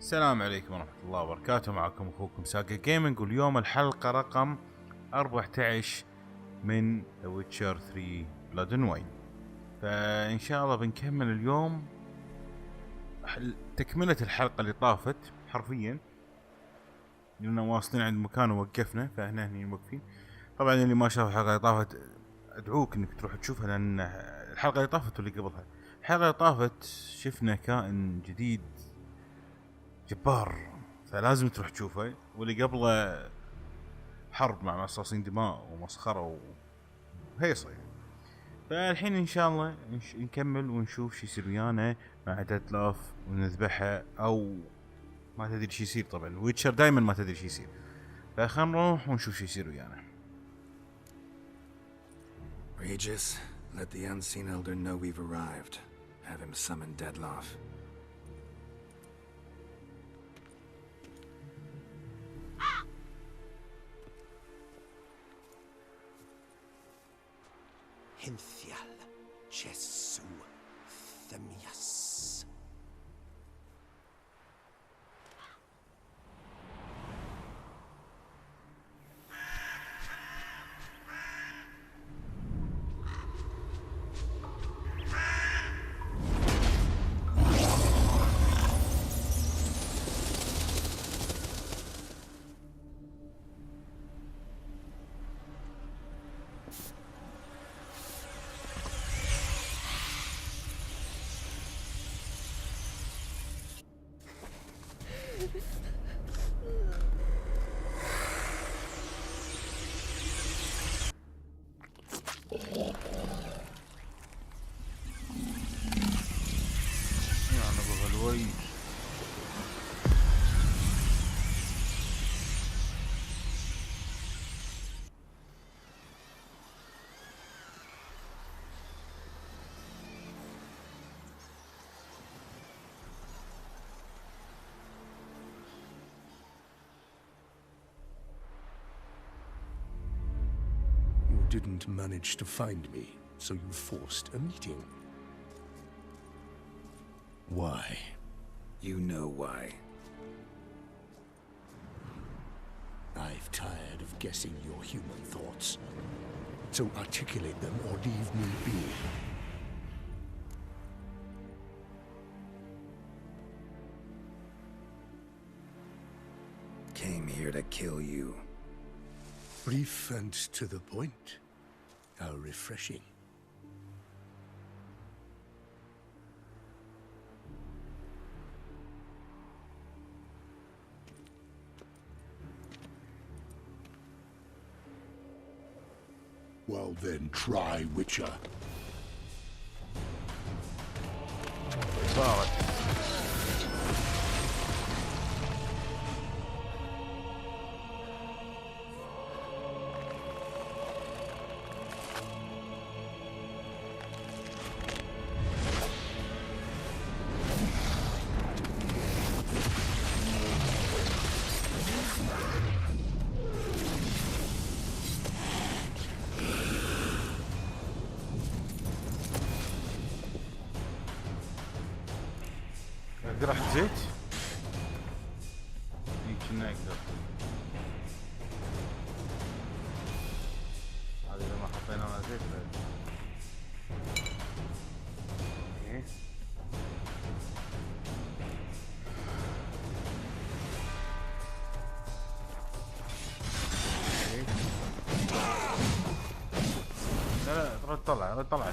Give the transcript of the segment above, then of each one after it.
السلام عليكم ورحمة الله وبركاته. معكم أخوكم ساقا جيمنج، واليوم الحلقة رقم 14 من ويتشر 3 بلود واين. فإن شاء الله بنكمل اليوم تكملة الحلقة اللي طافت حرفيا، لأننا واصلين عند مكان ووقفنا، فهنا هني موقفين. طبعا اللي ما شاف الحلقة اللي طافت أدعوك إنك تروح تشوفها، لأن الحلقة اللي طافت واللي قبلها، الحلقة اللي طافت شفنا كائن جديد جبار، فلازم تروح تشوفه. واللي قبله حرب مع مصاصين دماء ومسخرة وهيصة يعني. فالحين ان شاء الله نكمل ونشوف شي يصير ويانا مع دادلاف ونذبحها، او ما تدري شي يصير. طبعا ويتشر دايما ما تدري شي يصير، فخلنا نروح ونشوف شي يصير ويانا. Regis, let the unseen elder know we've arrived. Have him summon Dadaaf. Hinthial, Jesu, Themias. You didn't manage to find me, so you forced a meeting. Why? You know why. I've tired of guessing your human thoughts. So articulate them or leave me be. Came here to kill you. Brief and to the point. How refreshing. Well then, try Witcher. صارت راح زيت يمكن نقدر. هذه اذا ما حطينا على زيت اوكي. لا طلع طلع.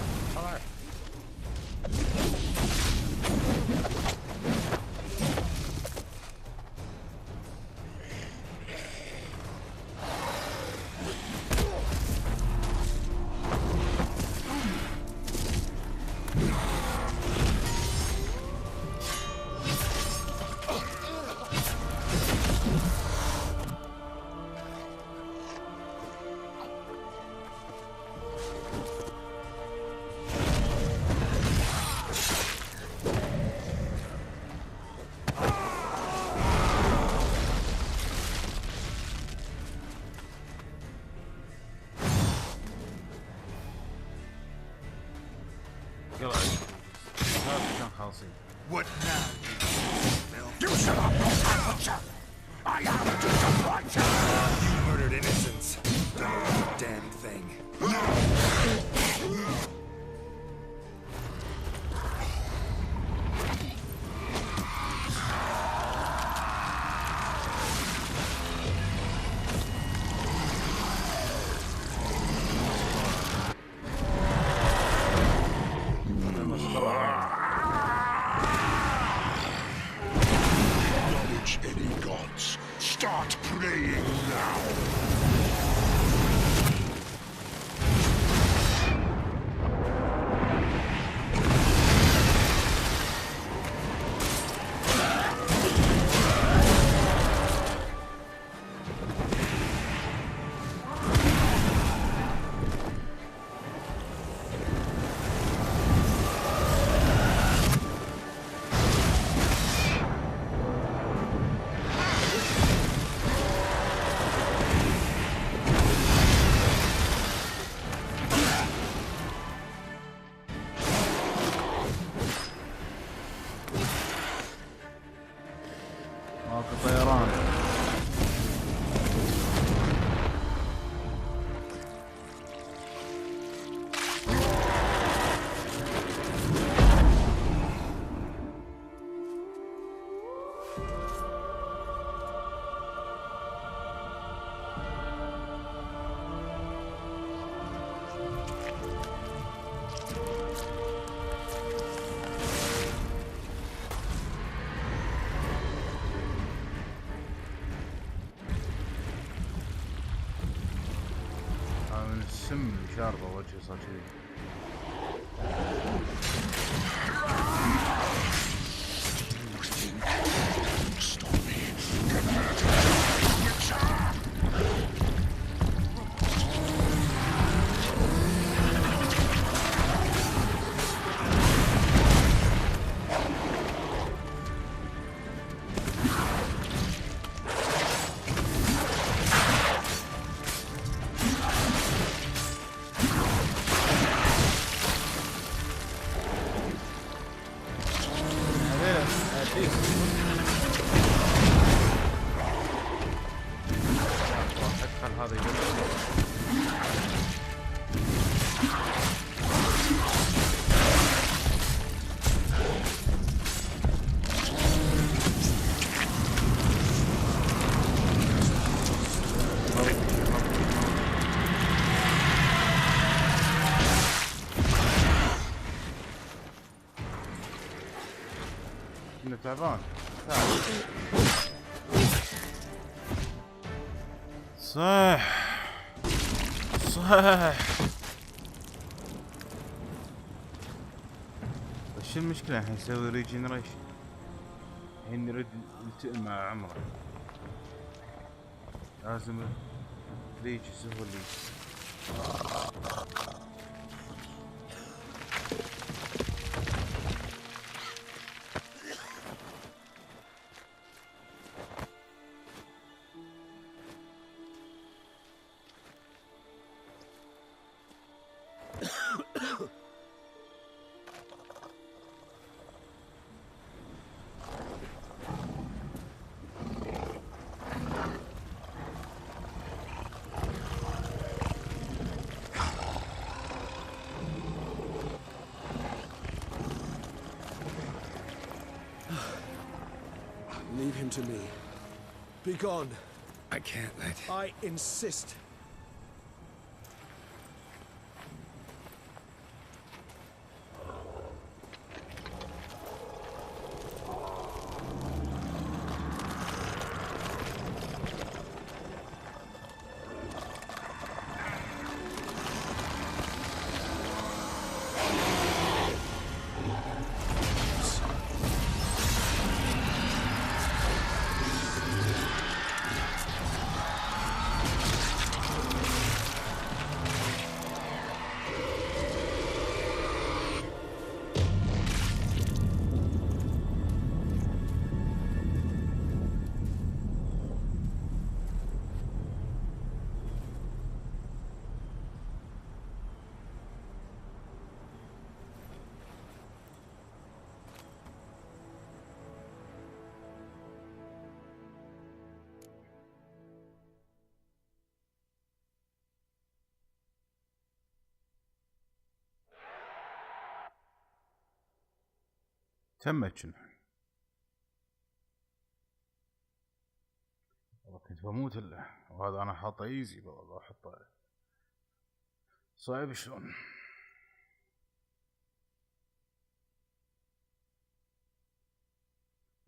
What now, you filth? You shut up, Butcher! I have to confront you! You murdered innocents. Damn thing. Acknowledge any gods. Start praying now. ماكو طيران. من السم اللي شاربه وجهه صار كذي. Stop me. Prepare to die, Witcher! ادخل هذا يقول انه تعبان. صح صح. بس شو المشكلة الحين يسوي ريجنريشن؟ الحين يرد يلتئم مع عمره. لازم ريجس هو اللي Leave him to me. Be gone. I can't let... I insist. تمت شنو والله كنت بموت وهذا انا حاطه ايزي والله احطه صعب شلون.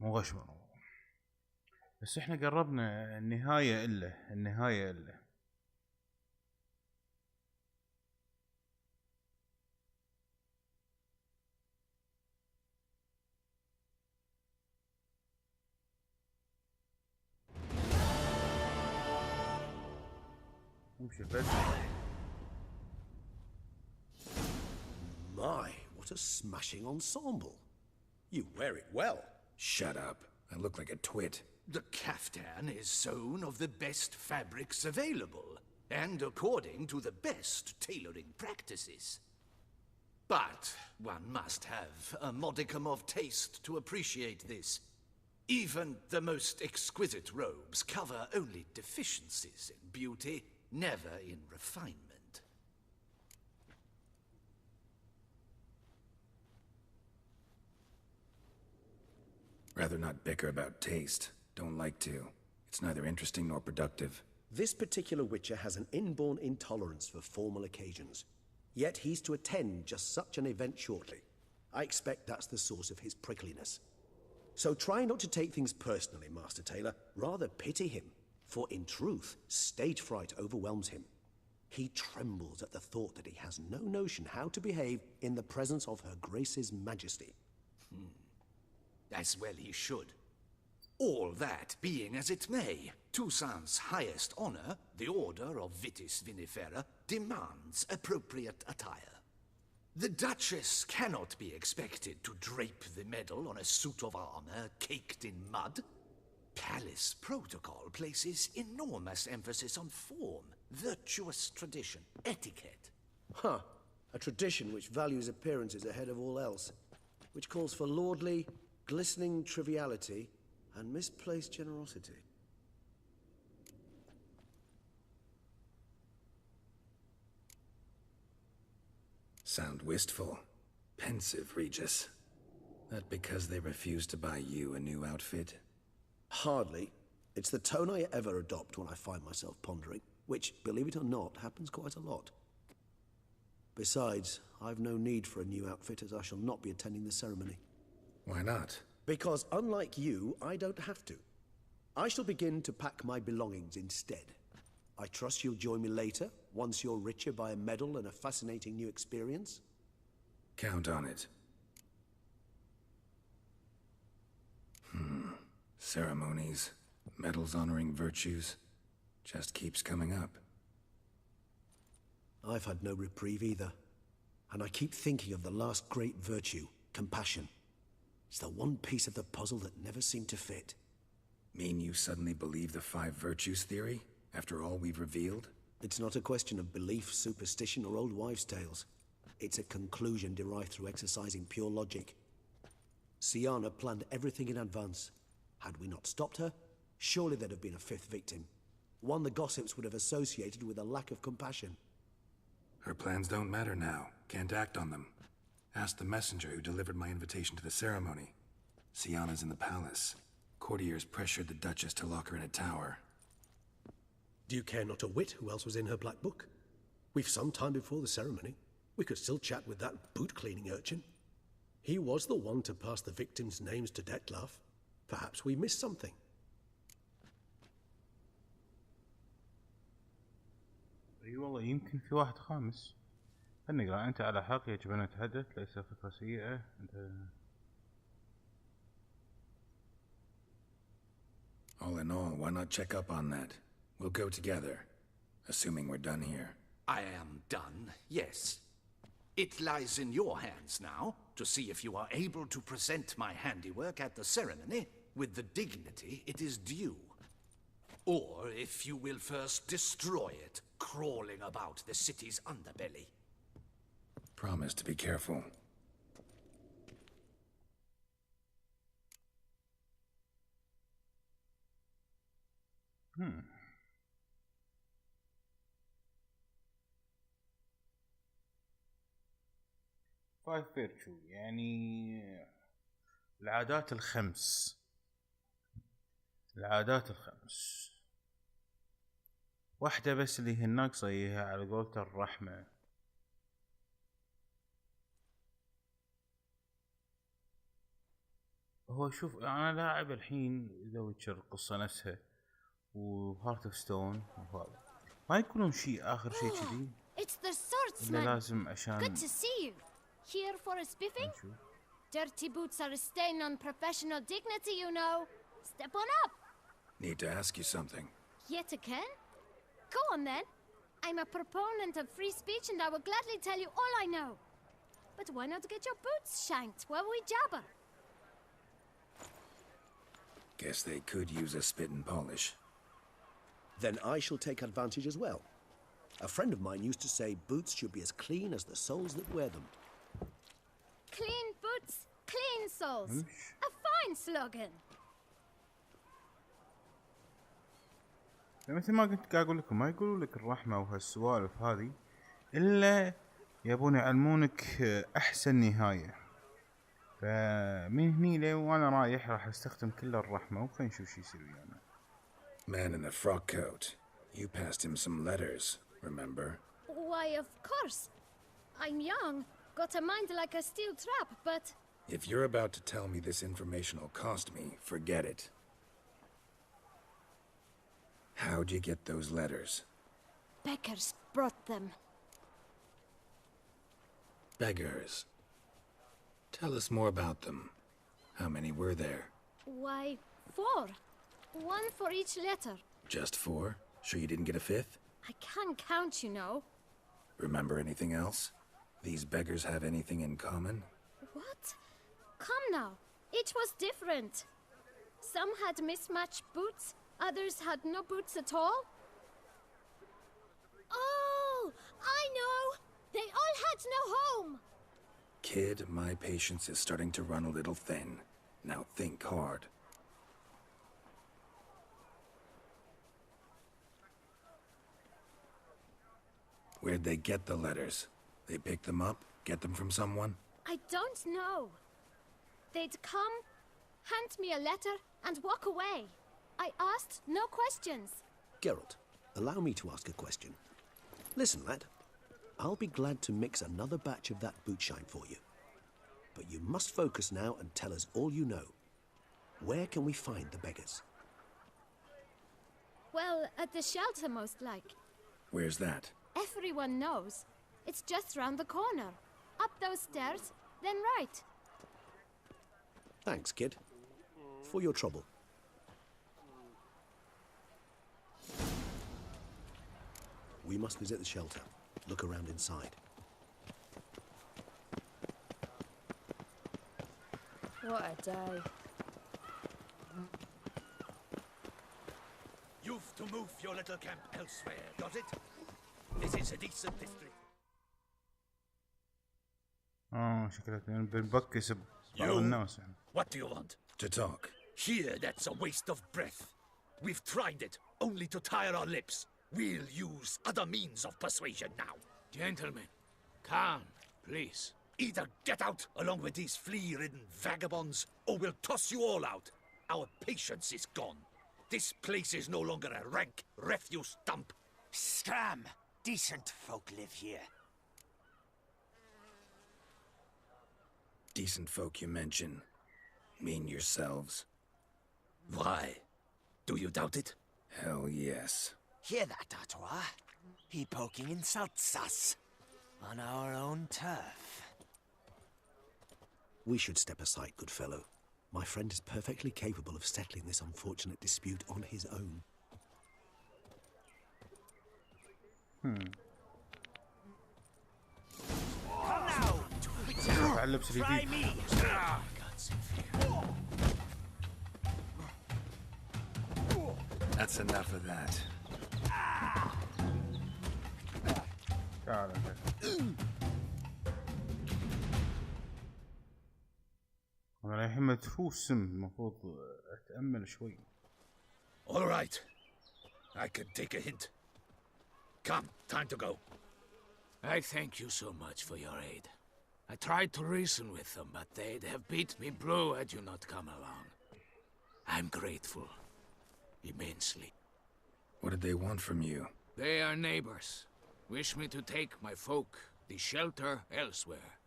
مو غشمر بس احنا قربنا النهاية الا My, what a smashing ensemble. You wear it well. Shut up. I look like a twit. The kaftan is sewn of the best fabrics available, and according to the best tailoring practices. But one must have a modicum of taste to appreciate this. Even the most exquisite robes cover only deficiencies in beauty, never in refinement. Rather not bicker about taste. Don't like to. It's neither interesting nor productive. This particular Witcher has an inborn intolerance for formal occasions. Yet he's to attend just such an event shortly. I expect that's the source of his prickliness. So try not to take things personally, Master Taylor. Rather pity him. For in truth, stage fright overwhelms him. He trembles at the thought that he has no notion how to behave in the presence of Her Grace's Majesty. As well he should. All that being as it may, Toussaint's highest honor, the Order of Vitis Vinifera, demands appropriate attire. The Duchess cannot be expected to drape the medal on a suit of armor caked in mud. Palace protocol places enormous emphasis on form, virtuous tradition, etiquette. Huh. A tradition which values appearances ahead of all else. Which calls for lordly, glistening triviality and misplaced generosity. Sound wistful. Pensive, Regis. That because they refuse to buy you a new outfit? Hardly. It's the tone I ever adopt when I find myself pondering, which, believe it or not, happens quite a lot. Besides, I've no need for a new outfit as I shall not be attending the ceremony. Why not? Because unlike you, I don't have to. I shall begin to pack my belongings instead. I trust you'll join me later, once you're richer by a medal and a fascinating new experience? Count on it. Ceremonies, medals honoring virtues, just keeps coming up. I've had no reprieve either. And I keep thinking of the last great virtue, compassion. It's the one piece of the puzzle that never seemed to fit. Mean you suddenly believe the 5 virtues theory, after all we've revealed? It's not a question of belief, superstition, or old wives' tales. It's a conclusion derived through exercising pure logic. Sienna planned everything in advance. Had we not stopped her, surely there'd have been a 5th victim. One the gossips would have associated with a lack of compassion. Her plans don't matter now. Can't act on them. Ask the messenger who delivered my invitation to the ceremony. Sienna's in the palace. Courtiers pressured the Duchess to lock her in a tower. Do you care not a whit who else was in her black book? We've some time before the ceremony. We could still chat with that boot-cleaning urchin. He was the one to pass the victims' names to Dadaff. Perhaps we missed something. اي والله يمكن في واحد خامس. خلنا نقرا. انت على حق يجب ان نتحدث، ليس فكرة سيئة. All in all, why not check up on that? We'll go together, assuming we're done here. I am done, yes. It lies in your hands now to see if you are able to present my handiwork at the ceremony with the dignity it is due. Or if you will first destroy it, crawling about the city's underbelly. Promise to be careful. فايف فيرتشو يعني العادات الخمس. العادات الخمس واحدة بس اللي هي الناقصة، هي على قولة الرحمة. هو شوف انا لاعب الحين ذا ويتشر القصة نفسها وهارت اوف ستون وهذا، ما يكونون شيء اخر شيء كذي It's the swordsman. اللي لازم عشان Good to see you. Here for a spiffing? نشوف. Dirty boots are a stain on professional dignity, you know. Step on up. Need to ask you something. Yet again? Go on then. I'm a proponent of free speech and I will gladly tell you all I know. But why not get your boots shanked while we jabber? Guess they could use a spit and polish. Then I shall take advantage as well. A friend of mine used to say boots should be as clean as the soles that wear them. Clean boots, clean soles. A fine slogan. مثل ما كنت قاعد اقول لكم، ما يقولوا لك الرحمة وهالسوالف هذه الا يبون يعلمونك احسن نهاية. فمن هني لي وانا رايح راح استخدم كل الرحمة، وخلينا نشوف شو يصير ويانا. Man in the frock coat. You passed him some letters, remember? Why, of course. I'm young, got a mind like a steel trap, but... If you're about to tell me this information will cost me, forget it. How'd you get those letters? Beggars brought them. Beggars. Tell us more about them. How many were there? Why, 4. One for each letter. Just 4? Sure you didn't get a 5th? I can't count, you know. Remember anything else? These beggars have anything in common? What? Come now. Each was different. Some had mismatched boots, others had no boots at all. Oh, I know! They all had no home! Kid, my patience is starting to run a little thin. Now think hard. Where'd they get the letters? They pick them up? Get them from someone? I don't know. They'd come, hand me a letter, and walk away. I asked no questions. Geralt, allow me to ask a question. Listen, lad. I'll be glad to mix another batch of that boot shine for you. But you must focus now and tell us all you know. Where can we find the beggars? Well, at the shelter, most like. Where's that? Everyone knows. It's just round the corner. Up those stairs, then right. Thanks, kid. For your trouble. We must visit the shelter. Look around inside. What a day. You've to move your little camp elsewhere, does it? This is a decent district. شكلك بنبكس بعض الناس يعني. What do you want? To talk. Here, that's a waste of breath. We've tried it, only to tire our lips. We'll use other means of persuasion now. Gentlemen, calm, please. Either get out along with these flea-ridden vagabonds, or we'll toss you all out. Our patience is gone. This place is no longer a rank refuse dump. Scram! Decent folk live here. Decent folk you mention. Mean yourselves. Why? Do you doubt it? Hell yes. Hear that, Artois? He poking insults us. On our own turf. We should step aside, good fellow. My friend is perfectly capable of settling this unfortunate dispute on his own. Come now! Try me! That's enough of that. تعال انت. انا الحين متروس سم، المفروض اتأمل شوي. All right. I can take a hint. Come, time to go. I thank you so much for your aid. I tried to reason with them, but they'd have beat me blue had you not come along. I'm grateful. Immensely. What did they want from you? They are neighbors. Wish me to take my folk, the shelter, elsewhere.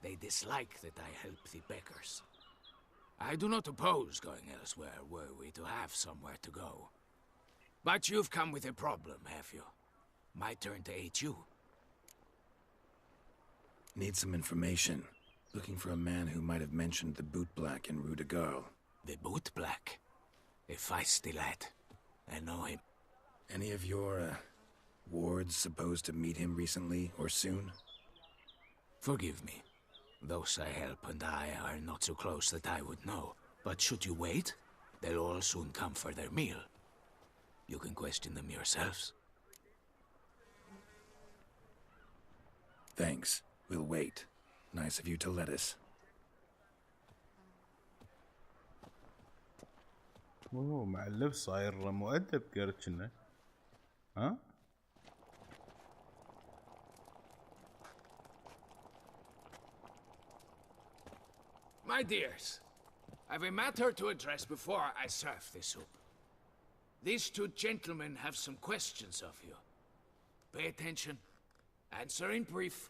They dislike that I help the beggars. I do not oppose going elsewhere were we to have somewhere to go. But you've come with a problem, have you? My turn to aid you. Need some information. Looking for a man who might have mentioned the boot black in Rue de Garl. The boot black? A feisty lad. I know him. Any of your, wards supposed to meet him recently or soon? Forgive me. Those I help and I are not so close that I would know. But should you wait, they'll all soon come for their meal. You can question them yourselves. Thanks. We'll wait. Nice of you to let us. اوه مع اللبس صاير مؤدب قالت كنا. ها؟ My dears, I've a matter to address before I serve the soup. These two gentlemen have some questions of you. Pay attention. Answer in brief.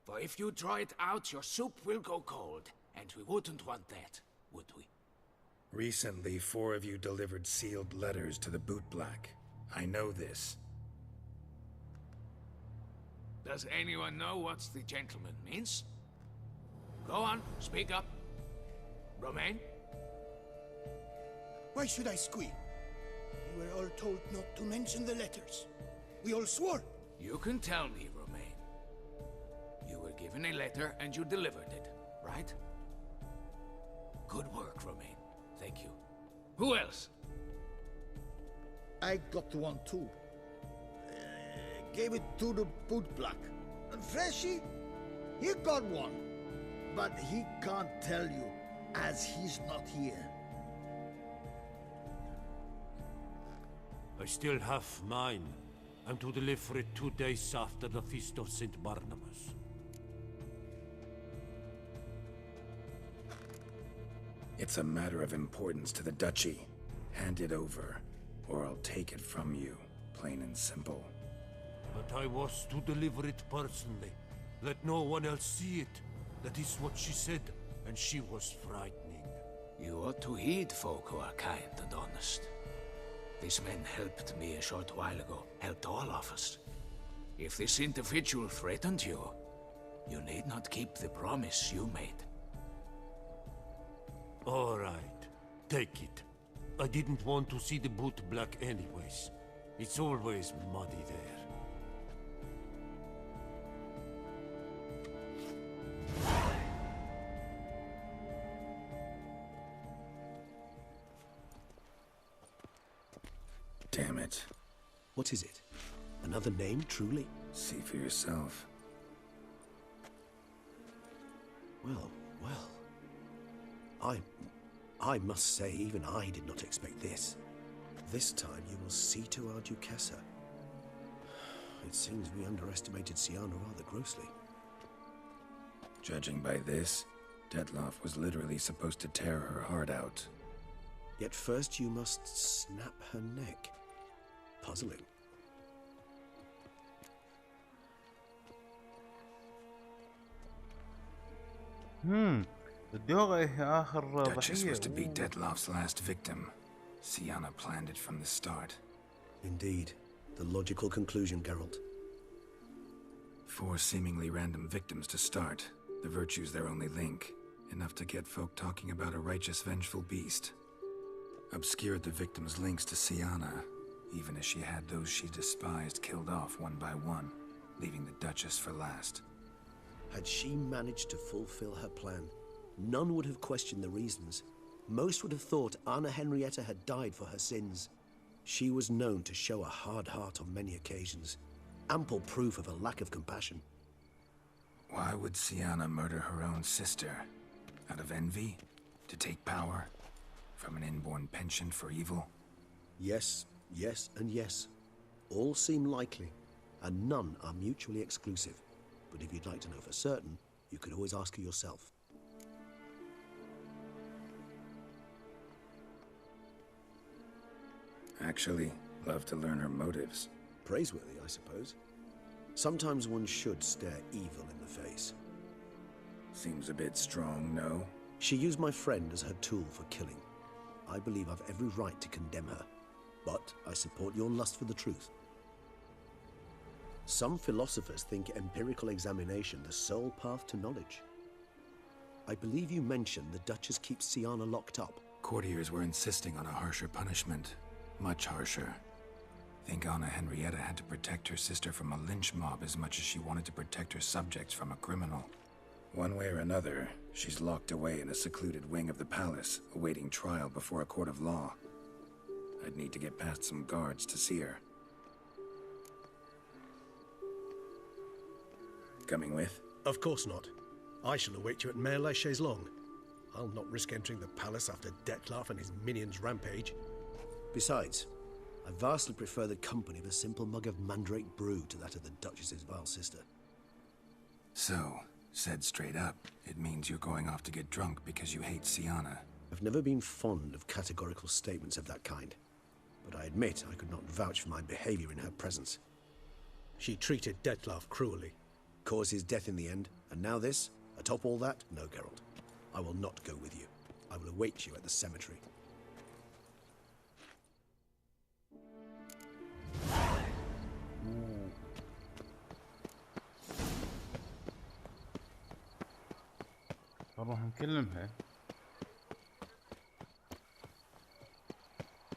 For if you draw it out, your soup will go cold. And we wouldn't want that, would we? Recently, 4 of you delivered sealed letters to the boot black. I know this. Does anyone know what the gentleman means? Go on, speak up. Romain? Why should I squeal? We were all told not to mention the letters. We all swore. You can tell me, Romain. You were given a letter and you delivered it, right? Good work, Romain. Thank you. Who else? I got one too. Gave it to the boot black. And Freshie, he got one. But he can't tell you, as he's not here. I still have mine. I'm to deliver it 2 days after the Feast of St. Barnabas. It's a matter of importance to the Duchy. Hand it over, or I'll take it from you, plain and simple. But I was to deliver it personally. Let no one else see it. That is what she said, and she was frightening. You ought to heed folk who are kind and honest. These men helped me a short while ago, helped all of us. If this individual threatened you, you need not keep the promise you made. All right, take it. I didn't want to see the boot black anyways. It's always muddy there. Damn it. What is it? Another name, truly? See for yourself. Well. I must say, even I did not expect this. This time you will see to our Duchessa. It seems we underestimated Siana rather grossly. Judging by this, Dadaff was literally supposed to tear her heart out. Yet first you must snap her neck. Puzzling. الدوغة آخر Duchess was to be ضحية. Dadaff's last victim. Siana planned it from the start. Indeed. The logical conclusion, Geralt. 4 seemingly random victims to start. The virtue's their only link. Enough to get folk talking about a righteous, vengeful beast. Obscured the victims' links to Siana, even as she had those she despised killed off one by one, leaving the Duchess for last. Had she managed to fulfill her plan, none would have questioned the reasons. Most would have thought Anna Henrietta had died for her sins. She was known to show a hard heart on many occasions. Ample proof of a lack of compassion. Why would Siana murder her own sister? Out of envy? To take power? From an inborn penchant for evil? Yes, and yes. All seem likely, and none are mutually exclusive. But if you'd like to know for certain, You could always ask her yourself. Actually, love to learn her motives. Praiseworthy, I suppose. Sometimes one should stare evil in the face. Seems a bit strong, no? She used my friend as her tool for killing. I believe I've every right to condemn her, but I support your lust for the truth. Some philosophers think empirical examination the sole path to knowledge. I believe you mentioned the Duchess keeps Siana locked up. Courtiers were insisting on a harsher punishment. Much harsher. Think Anna Henrietta had to protect her sister from a lynch mob as much as she wanted to protect her subjects from a criminal. One way or another, she's locked away in a secluded wing of the palace, awaiting trial before a court of law. I'd need to get past some guards to see her. Coming with? Of course not. I shall await you at Mare la Chaise-Longue. I'll not risk entering the palace after Dadaif and his minions rampage. Besides, I vastly prefer the company of a simple mug of mandrake brew to that of the Duchess's vile sister. So, said straight up, it means you're going off to get drunk because you hate Siana. I've never been fond of categorical statements of that kind, but I admit I could not vouch for my behavior in her presence. She treated Dadaif cruelly. Caused his death in the end, and now this? Atop all that, no, Geralt. I will not go with you. I will await you at the cemetery. نروح نكلمها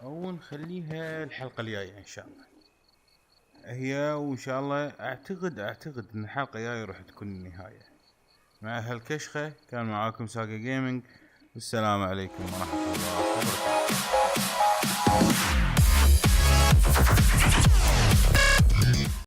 او نخليها الحلقة الجاية ان شاء الله. هي وان شاء الله اعتقد ان الحلقة الجاية راح تكون النهاية. مع هالكشخة كان معاكم ساقا جيمنج، والسلام عليكم ورحمة الله وبركاته.